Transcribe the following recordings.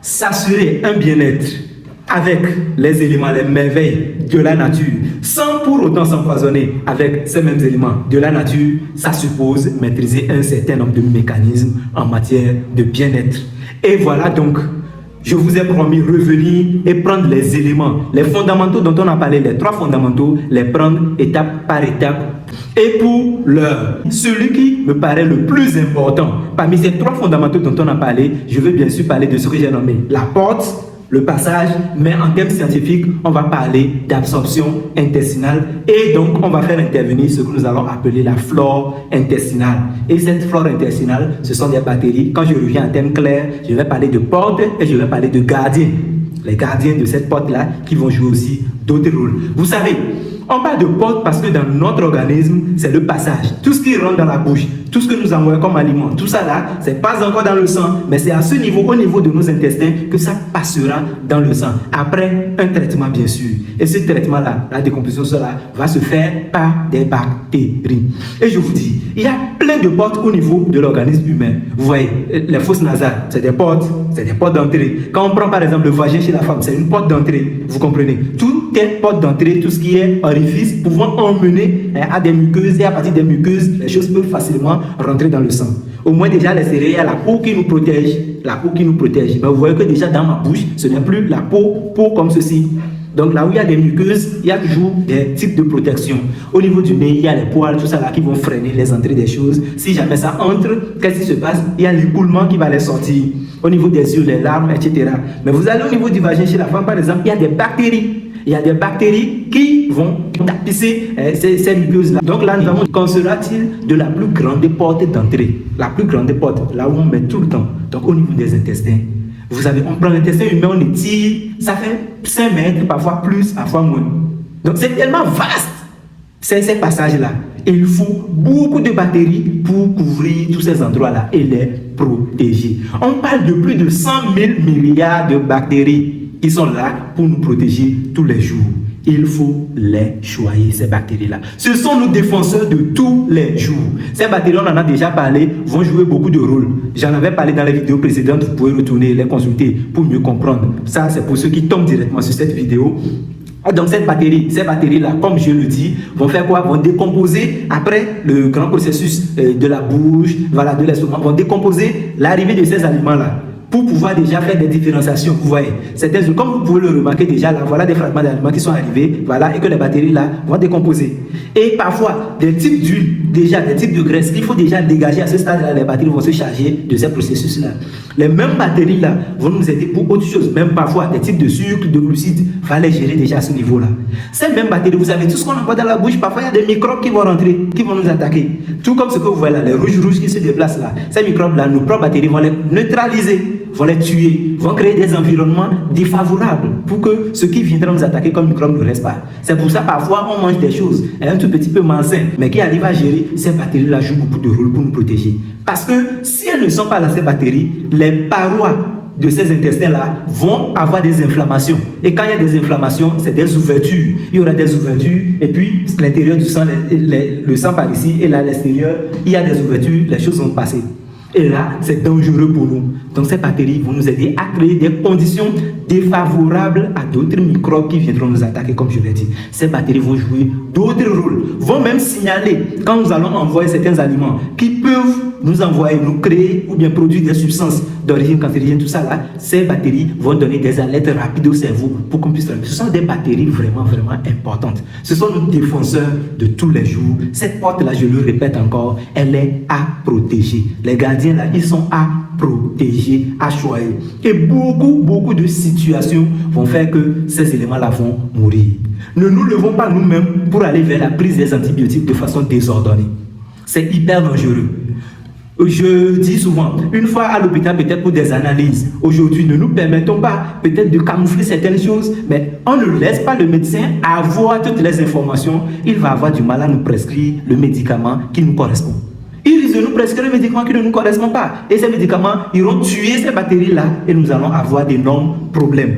s'assurer un bien-être avec les éléments, les merveilles de la nature, sans pour autant s'empoisonner avec ces mêmes éléments de la nature, ça suppose maîtriser un certain nombre de mécanismes en matière de bien-être. Et voilà donc, je vous ai promis revenir et prendre les éléments, les fondamentaux dont on a parlé, les 3 fondamentaux, les prendre étape par étape. Et pour l'heure, celui qui me paraît le plus important, parmi ces 3 fondamentaux dont on a parlé, je veux bien sûr parler de ce que j'ai nommé la porte, le passage, mais en termes scientifiques, on va parler d'absorption intestinale et donc on va faire intervenir ce que nous allons appeler la flore intestinale. Et cette flore intestinale, ce sont des bactéries. Quand je reviens en termes clairs, je vais parler de porte et je vais parler de gardiens. Les gardiens de cette porte-là qui vont jouer aussi d'autres rôles. Vous savez, on parle de porte parce que dans notre organisme, c'est le passage. Tout ce qui rentre dans la bouche, tout ce que nous envoyons comme aliment, tout ça là, c'est pas encore dans le sang, mais c'est à ce niveau, au niveau de nos intestins, que ça passera dans le sang. Après un traitement, bien sûr. Et ce traitement-là, la décomposition cela va se faire par des bactéries. Et je vous dis, il y a plein de portes au niveau de l'organisme humain. Vous voyez, les fosses nasales, c'est des portes d'entrée. Quand on prend par exemple le vagin chez la femme, c'est une porte d'entrée. Vous comprenez? Tout est porte d'entrée, tout ce qui est orifice pouvant emmener à des muqueuses, et à partir des muqueuses, les choses peuvent facilement rentrer dans le sang. Au moins déjà les céréales, il y a la peau qui nous protège, Mais vous voyez que déjà dans ma bouche, ce n'est plus la peau comme ceci. Donc là où il y a des muqueuses, il y a toujours des types de protection. Au niveau du nez, il y a les poils, tout ça là qui vont freiner les entrées des choses. Si jamais ça entre, qu'est-ce qui se passe? Il y a l'écoulement qui va les sortir. Au niveau des yeux, les larmes, etc. Mais vous allez au niveau du vagin chez la femme, par exemple, il y a des bactéries. Il y a des bactéries qui vont tapisser ces muqueuses-là. Donc là, nous avons, qu'en sera-t-il de la plus grande porte d'entrée? La plus grande porte, là où on met tout le temps. Donc au niveau des intestins. Vous savez, on prend l'intestin humain, on étire, ça fait 5 mètres, parfois plus, parfois moins. Donc c'est tellement vaste, ces passages-là. Et il faut beaucoup de bactéries pour couvrir tous ces endroits-là et les protéger. On parle de plus de 100 000 milliards de bactéries qui sont là pour nous protéger tous les jours. Il faut les choyer, ces bactéries-là. Ce sont nos défenseurs de tous les jours. Ces bactéries, on en a déjà parlé, vont jouer beaucoup de rôles. J'en avais parlé dans les vidéos précédentes, vous pouvez retourner les consulter pour mieux comprendre. Ça, c'est pour ceux qui tombent directement sur cette vidéo. Donc ces bactéries-là, comme je le dis, vont faire quoi? Vont décomposer, après le grand processus de la bouche, voilà, de l'estomac, vont décomposer l'arrivée de ces aliments-là, pour pouvoir déjà faire des différenciations. Vous voyez, comme vous pouvez le remarquer déjà là, voilà des fragments d'aliments qui sont arrivés, voilà, et que les bactéries là vont décomposer. Et parfois, des types d'huile, déjà des types de graisse qu'il faut déjà dégager à ce stade-là, les bactéries vont se charger de ces processus-là. Les mêmes bactéries là vont nous aider pour autre chose, même parfois des types de sucre, de glucides, il va les gérer déjà à ce niveau-là. Ces mêmes bactéries, vous savez, tout ce qu'on envoie dans la bouche, parfois il y a des microbes qui vont rentrer, qui vont nous attaquer. Tout comme ce que vous voyez là, les rouges qui se déplacent là. Ces microbes-là, nos propres bactéries vont les neutraliser, vont les tuer, vont créer des environnements défavorables pour que ceux qui viendront nous attaquer comme microbes ne restent pas. C'est pour ça parfois on mange des choses un tout petit peu malsaines, mais qui arrivent à gérer. Ces bactéries-là jouent beaucoup de rôle pour nous protéger. Parce que si elles ne sont pas là, ces bactéries, les parois de ces intestins-là vont avoir des inflammations. Et quand il y a des inflammations, c'est des ouvertures. Il y aura des ouvertures, et puis l'intérieur du sang, le sang par ici, et là à l'extérieur, il y a des ouvertures, les choses vont passer. Et là, c'est dangereux pour nous. Donc ces bactéries vont nous aider à créer des conditions défavorables à d'autres microbes qui viendront nous attaquer, comme je l'ai dit. Ces bactéries vont jouer d'autres rôles, vont même signaler quand nous allons envoyer certains aliments qui peuvent nous envoyer, nous créer ou bien produire des substances d'origine cancérigène, tout ça là. Ces bactéries vont donner des alertes rapides au cerveau pour qu'on puisse travailler. Ce sont des bactéries vraiment, vraiment importantes. Ce sont nos défenseurs de tous les jours. Cette porte-là, je le répète encore, elle est à protéger. Les gardiens là, ils sont à protéger, à choyer. Et beaucoup de situations vont faire que ces éléments-là vont mourir. Ne nous levons pas nous-mêmes pour aller vers la prise des antibiotiques de façon désordonnée. C'est hyper dangereux. Je dis souvent, une fois à l'hôpital peut-être pour des analyses, aujourd'hui ne nous permettons pas peut-être de camoufler certaines choses, mais on ne laisse pas le médecin avoir toutes les informations, il va avoir du mal à nous prescrire le médicament qui nous correspond. Il risque de nous prescrire un médicament qui ne nous correspond pas, et ces médicaments iront tuer ces bactéries-là et nous allons avoir d'énormes problèmes.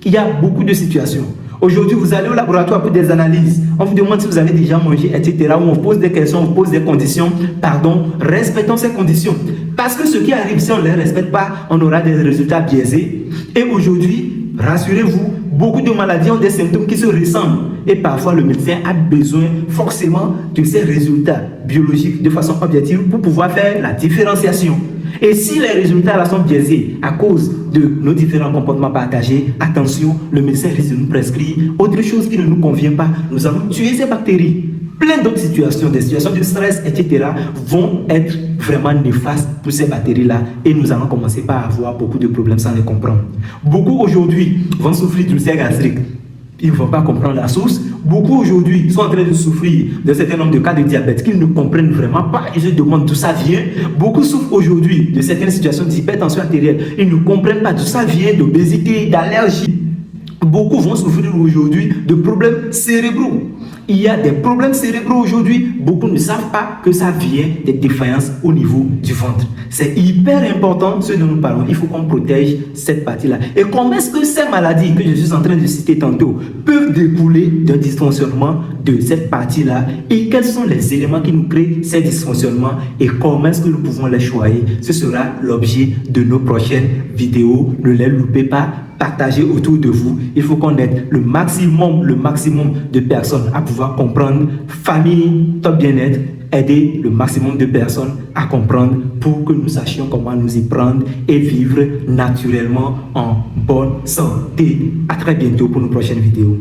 Il y a beaucoup de situations. Aujourd'hui, vous allez au laboratoire pour des analyses. On vous demande si vous avez déjà mangé, etc. Ou on pose des questions, on pose des conditions. Pardon, respectons ces conditions. Parce que ce qui arrive, si on ne les respecte pas, on aura des résultats biaisés. Et aujourd'hui, rassurez-vous, beaucoup de maladies ont des symptômes qui se ressemblent. Et parfois, le médecin a besoin forcément de ces résultats biologiques de façon objective pour pouvoir faire la différenciation. Et si les résultats là sont biaisés à cause de nos différents comportements partagés, attention, le médecin risque de nous prescrire autre chose qui ne nous convient pas. Nous allons tuer ces bactéries. Plein d'autres situations, des situations de stress, etc. vont être vraiment néfastes pour ces bactéries-là et nous allons commencer par avoir beaucoup de problèmes sans les comprendre. Beaucoup aujourd'hui vont souffrir d'ulcères gastriques. Ils ne vont pas comprendre la source. Beaucoup aujourd'hui sont en train de souffrir d'un certain nombre de cas de diabète qu'ils ne comprennent vraiment pas. Ils se demandent d'où ça vient. Beaucoup souffrent aujourd'hui de certaines situations d'hypertension artérielle. Ils ne comprennent pas d'où ça vient, d'obésité, d'allergie. Beaucoup vont souffrir aujourd'hui de problèmes cérébraux. Il y a des problèmes cérébraux aujourd'hui. Beaucoup ne savent pas que ça vient des défaillances au niveau du ventre. C'est hyper important ce dont nous parlons. Il faut qu'on protège cette partie-là. Et comment est-ce que ces maladies que je suis en train de citer tantôt peuvent découler d'un dysfonctionnement de cette partie-là? Et quels sont les éléments qui nous créent ces dysfonctionnements? Et comment est-ce que nous pouvons les choyer? Ce sera l'objet de nos prochaines vidéos. Ne les loupez pas. Partagez autour de vous. Il faut qu'on aide le maximum de personnes à pouvoir comprendre. Famille, top bien-être, aider le maximum de personnes à comprendre pour que nous sachions comment nous y prendre et vivre naturellement en bonne santé. À très bientôt pour nos prochaines vidéos.